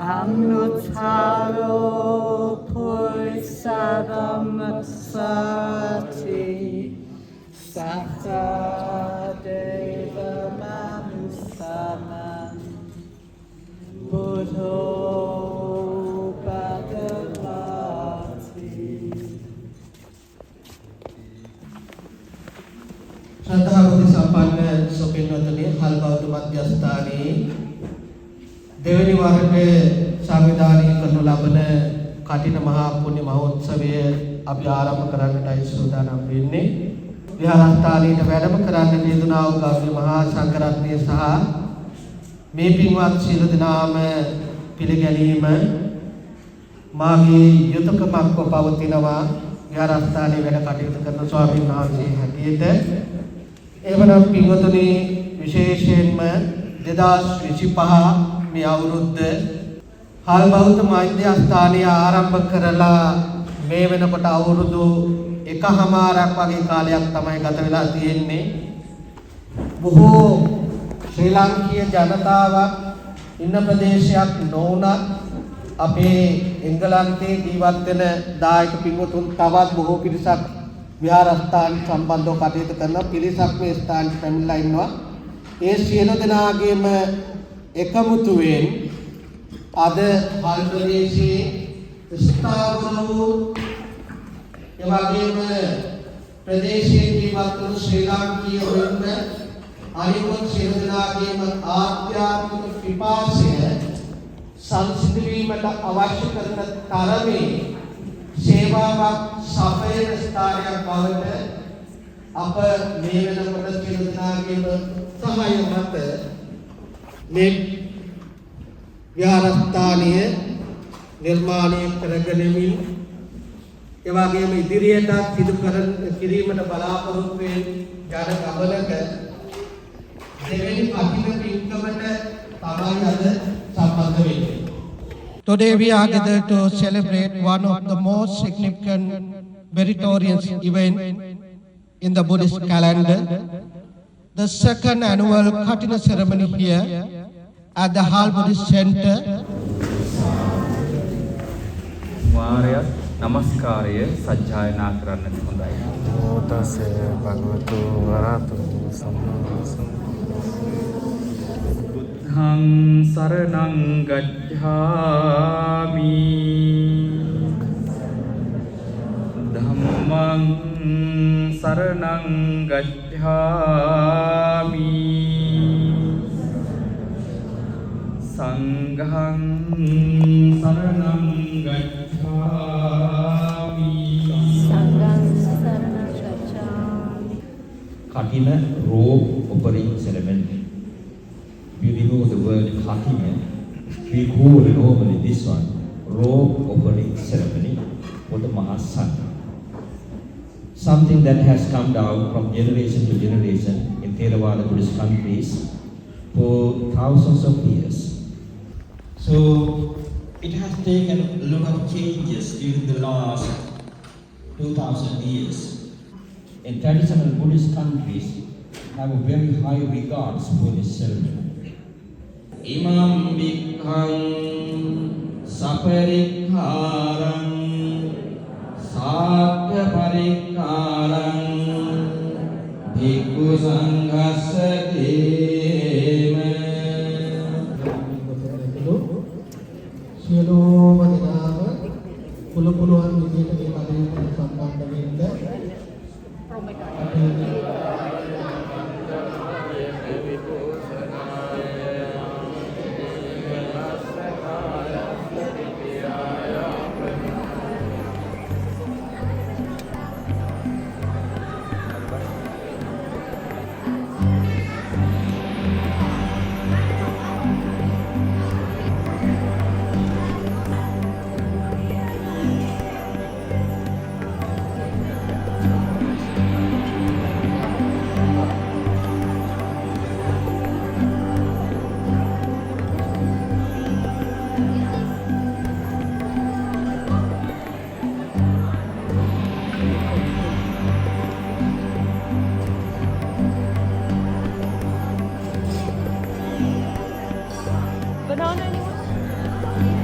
Anuttaro Purisadam Sati Sata Deva Manusana Buddho Bhagavati. ශ්‍රද්ධාවන්ත සම්පන්න සොපින්වතුනි හල්බෞද්ධ මධ්‍යස්ථානයේ දෙවැනි වරට සංවිධානය කරනු ලබන කටින මහා පුණ්‍ය මහෝත්සවය අපි ආරම්භ කරන්නටයි සූදානම් වෙන්නේ. විහාරස්ථානයේ වැඩම කරන්නට යෙදුනා වූ ගෞරවනීය මහා සංඝරත්නය සහ මේ පින්වත් සියලු දෙනාම පිළිගැනීම මාගේ යුතුයකමක්ව පවතිනවා. විහාරස්ථානයේ වැඩ කටයුතු කරන ස්වාමීන් වහන්සේ හැටියට එවනම් පින්වතුනි විශේෂයෙන්ම 2025 මේ අවුරුද්ද හල්බෞද්ධ මධ්‍යස්ථානය ආරම්භ කරලා මේ වෙනකොට අවුරුදු එකහමාරක් වගේ කාලයක් තමයි ගත වෙලා තියෙන්නේ. බොහෝ ශ්‍රී ලාංකීය ජනතාවක් ඉන්න ප්‍රදේශයක් නොවුණත් අපේ එංගලන්තයේ ජීවත් වෙන දායක පින්වතුන් තවත් බොහෝ පිරිසක් විහාරස්ථාන සම්බන්ධව කටයුතු කරන පිරිසක් මේ ස්ථානට පැමිණලා ඉන්නවා. ඒ සියලු දෙනාගේම එකමුතුවෙන් අද හල් ප්‍රදේශයේ ස්ථාවර වූ එවැගේම ප්‍රදේශයේ ජීවත් වන ශ්‍රී ලාංකීය වෙන්න අනිකුත් සියලු දෙනාගේම ආධ්‍යාත්මික පිපාසය සංසිඳවීමට අවශ්‍ය කරන තරමේ සේවාවක් සපයන ස්ථානයක් බවට අප මේ වෙනකොට සියලු දෙනාගේම සහාය මත මේ විහාරස්ථානය නිර්මාණය කරගෙනමින් එවාගේම ඉදිරියට සිදු කිරීමට බලාපොරොත්තු වෙන ජන ගමනක දෙවෙනි කටින පින්කමට තමයි අද සම්බන්ධ වෙන්නේ. Today we are gathered to celebrate one of the most significant meritorious event in the Buddhist calendar, the second annual Katina ceremony here at the Hal Buddhist Center. වාරය නමස්කාරය සජ්ජායනා කරන්නට හොඳයි. නමෝතස්සේ භගවතු වරහතු සම්මා බුද්ධං සරණං ගච්ඡාමි ධම්මං සරණං ගච්ඡාමි සංඝං සරණං ගච්ඡාමි Katina robe offering ceremony. We know the word Katina. We call normally this one robe offering ceremony for the Mahasangha. Something that has come down from generation to generation in Theravada Buddhist countries for thousands of years. So it has taken a lot of changes during the last 2000 years. In traditional Buddhist countries have a very high regards for this ceremony. Imam bhikkhaṃ saparikkhāraṃ sākya parikkhāraṃ bhikkhu saṅghassa dema. සියලුම දෙනාම පුළුවන් විදිහට මේ කටයුතු සම්බන්ධ වෙන්න Banana anyone?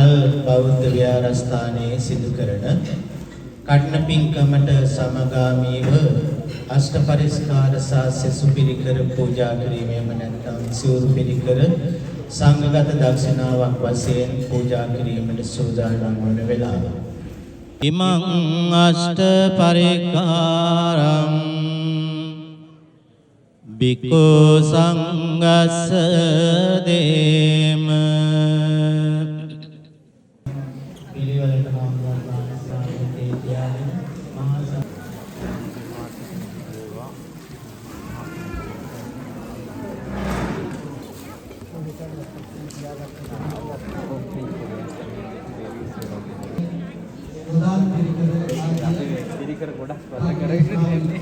මල් බෞද්ධ විහාරස්ථානයේ සිදු කරන කඨින පින්කමට සමගාමීව අෂ්ට පරිස්කාර සාස්‍ය පිරිකර පූජා කිරීමෙම නැත්නම් සිවුරු පිරිකර සංඝගත දක්ෂිනාවක් වශයෙන් පූජා කිරීමට සූදානම් වන වෙලාව. ඉමං අෂ්ට පරිකාරං බිකු සංඝස්ස දේම පිළිවෙලට හාමුදුරුවෝ තියාගෙන මහා පිළිකර ගොඩක් වැඩ කරගෙන ඉන්නේ.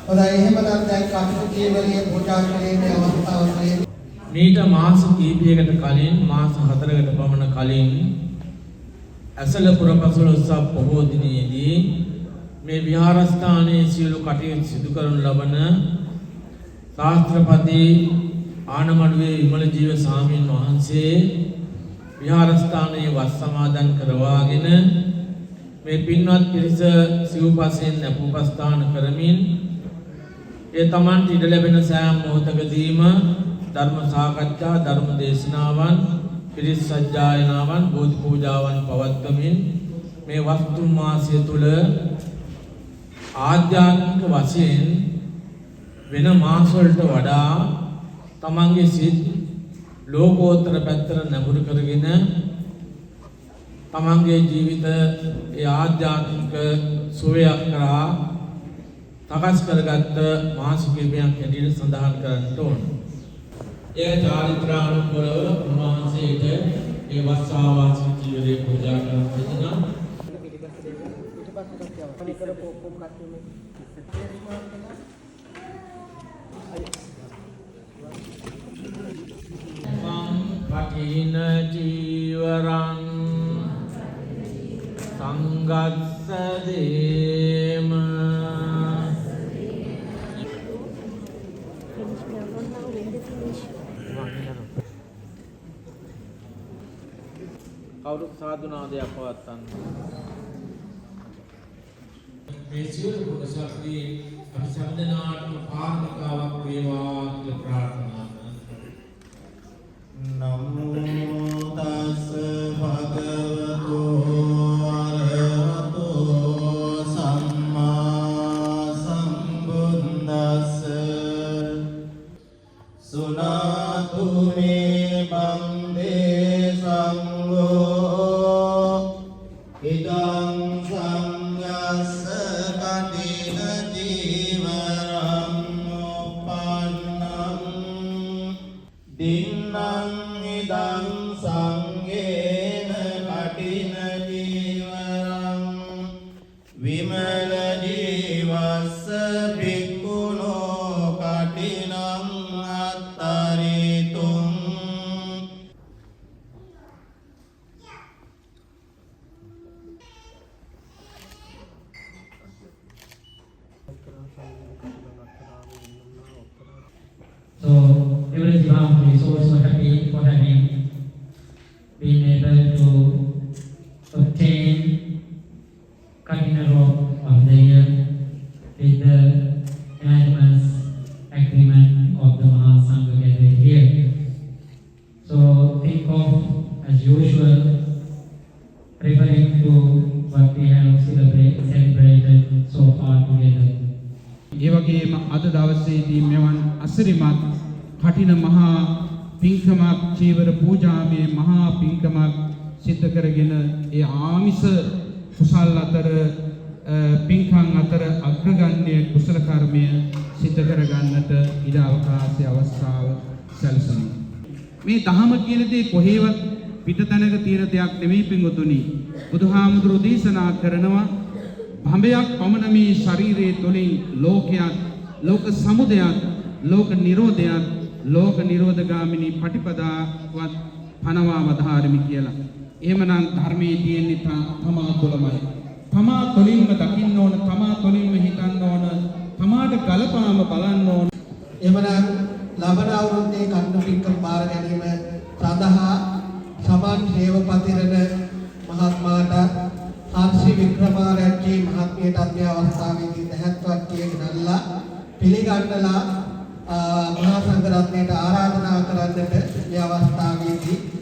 හොඳයි එහෙමනම් දැන් කටු ජීවනයේ පූජා කිරීමේ අවස්ථාව තියෙනවා. මීට මාස කිහිපයකට කලින් මාස 4කට පමණ කලින් ඇසලපුර පසළොස්වක පොහෝ දිනයේදී මේ විහාරස්ථානයේ සියලු කටයුතු සිදු කරනු ලබන ශාස්ත්‍රපති ආනමඩුවේ විමල ජීව ස්වාමීන් වහන්සේ විහාරස්ථානයේ වස් සමාදන් කරවාගෙන මේ පින්වත් පිරිස සිව්පසෙන් අපුපස්ථාන කරමින් ඒ තමන්ට ඉඩ ලැබෙන සෑම මොහොතකදීම ධර්ම සාකච්ඡා ධර්ම දේශනාවන් පිරිස් සජ්ජායනාවන් බෝධි පූජාවන් පවත්වමින් මේ වස්තු මාසය තුල ආධ්‍යාත්මික වශයෙන් වෙන මාස වලට වඩා තමන්ගේ සිත් ලෝකෝත්තර පැත්තට නැඹුරු කරගෙන තමන්ගේ ජීවිත ඒ ආධ්‍යාත්මික සුවයක් කරා සකස් කරගත්ත මාස කිහිපයක් හැටියට සඳහන් කරන්නට ඕන. ඒ චාරිත්‍රානුකූලව උන්වහන්සේට ඒ වස්සාවාසී ජීවිතේ පූජා කරන විදිහ පටින ජීවරං සංගස්ස දේම කවුරුත් සාදුනාදයක් පවත්වන්න. මේ සියලු කුසලී අපි සම්දනාත්ම පාරමිතාවක් වේවා කියලා ප්‍රාර්ථනා නමෝ තස් භගවතු අරහතෝ සම්මා සම්බුද්දස්ස සුනාතු මේ බන්දේ සංඝෝ ඉදං සංඝස්ස කටින ජීවරං උපන්නං දින්නං ඉදං සංඝේන කටින ජීවරං Vimala ජීවස්ස භික්ඛුනෝ කටිනං අත්තරිතුං So every Imam is also happy for having been able to obtain Katina Rock of the year with the unanimous agreement of the Mahasangha gathered here. So think of, as usual, referring to what we have celebrated so far together. ඒ වගේම අද දවසේදී මෙවන් අසිරිමත් කටින මහා පින්කමක් චීවර පූජාවේ මහා පින්කමක් සිද්ධ කරගෙන ඒ ආමිස කුසල් අතර පින්කම් අතර අග්‍රගණ්‍ය කුසල කර්මය සිද්ධ කරගන්නට ඉඩ අවකාශය අවස්ථාව සැලසෙනවා. මේ දහම කියන දේ කොහේවත් පිටතැනක තියෙන දෙයක් නෙමෙයි පින්වතුනි. බුදුහාමුදුරු දේශනා කරනවා භවයක් පමණ මේ ශරීරයේ තුලින් ලෝකයක් ලෝක සමුදයක් ලෝක නිරෝධයක් ලෝක නිරෝධගාමිනී පටිපදාවත් පනවාම ධාරමි කියලා. එහෙමනම් ධර්මයේ තියෙන්නේ තමා තුළමයි. තමා තුළින්ම දකින්න ඕන, තමා තුළින්ම හිතන්න ඕන, තමාට ගලපාම බලන්න ඕන. එමනම් ලබන අවුරුද්දේ කන්න පින්කම් බාර ගැනීම සඳහා සමාන් සේවපතිරණ මහත්මයාට හර්ෂි වික්‍රමාරච්චි මහත්මියට අධ්‍ය අවස්ථාවේදී දැහැත්වත්ටිය ගෙනල්ලා පිළිගන්නලා මහා සංඝරත්නයට ආරාධනා කරන්නට මේ අවස්ථාවේදී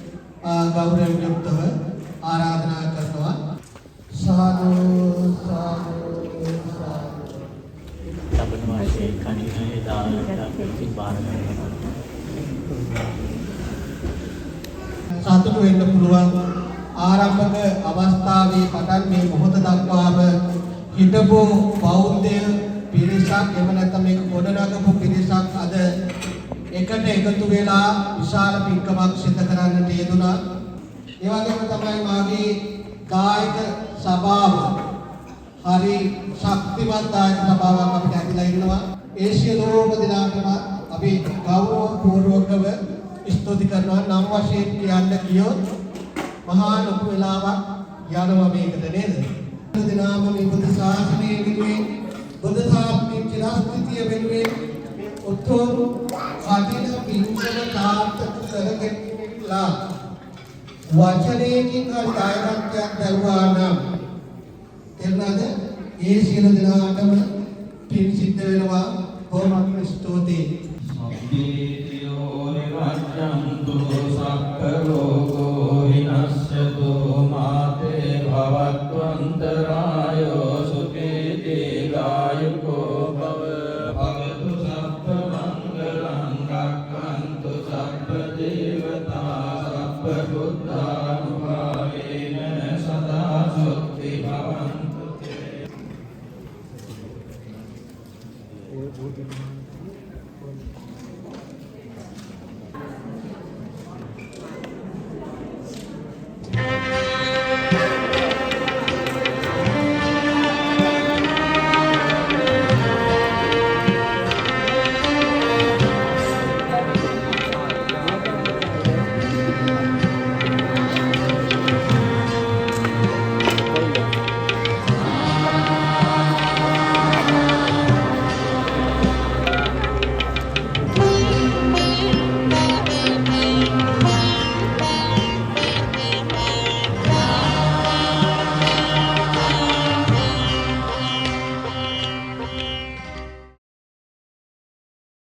ගෞරවයෙන් යුක්තව ආරාධනා කරනවා. සාදු සාදු සාදු. ලබන වර්ෂයේ කණිනේ දානකට පිළිබාර කරනවා. සතුටු වෙන්න පුළුවන් ආරම්භක අවස්ථාවේ පටන් මේ මොහොත දක්වාම හිටපු බෞද්ධ පිරිසක් එම නැත්නම් මේක ගොඩනගපු පිරිසක් අද එකට එකතු වෙලා විශාල පින්කමක් සිදු කරන්නට යෙදුණා. ඒ වගේම තමයි මාගේ දායක සභාව හරි ශක්තිමත් දායක සභාවක් අපිට ඇතිලා ඉන්නවා. ඒ සියලුම දෙනාටම අපි ගෞරවපූර්වකව ස්තුති කරනවා. නම් වශයෙන් කියන්න කියොත් මහා ලොකු වෙලාවක් යනවා මේකට නේද? දිනාම මේ බුද්ධ ශාසනය වෙනුවෙන් බුද්ධ ශාසනයේ චිරස්ථිතිය වෙනුවෙන් මේ උතුම් කටින පින්කම සාර්ථක කරගන්නලා වචනයකින් හරි දායකත්වයක් දරුවා නම් එන්නද ඒ සියලු දෙනාටම පින් සිද්ධ වෙනවා. බොහොම ස්තුතියි. නිරජ්ජන්තු සක්කරෝගෝ විනශ්‍යතු මාතේ භවත්වන්තරායෝ සුඛේ දීඝායුකෝ භව භවතු සප්ප මංගලං රක්ඛන්තු සප්ප දේවතා සප්ප බුද්ධානුභාවේන සදා සොත්ති භවන්තු තේ.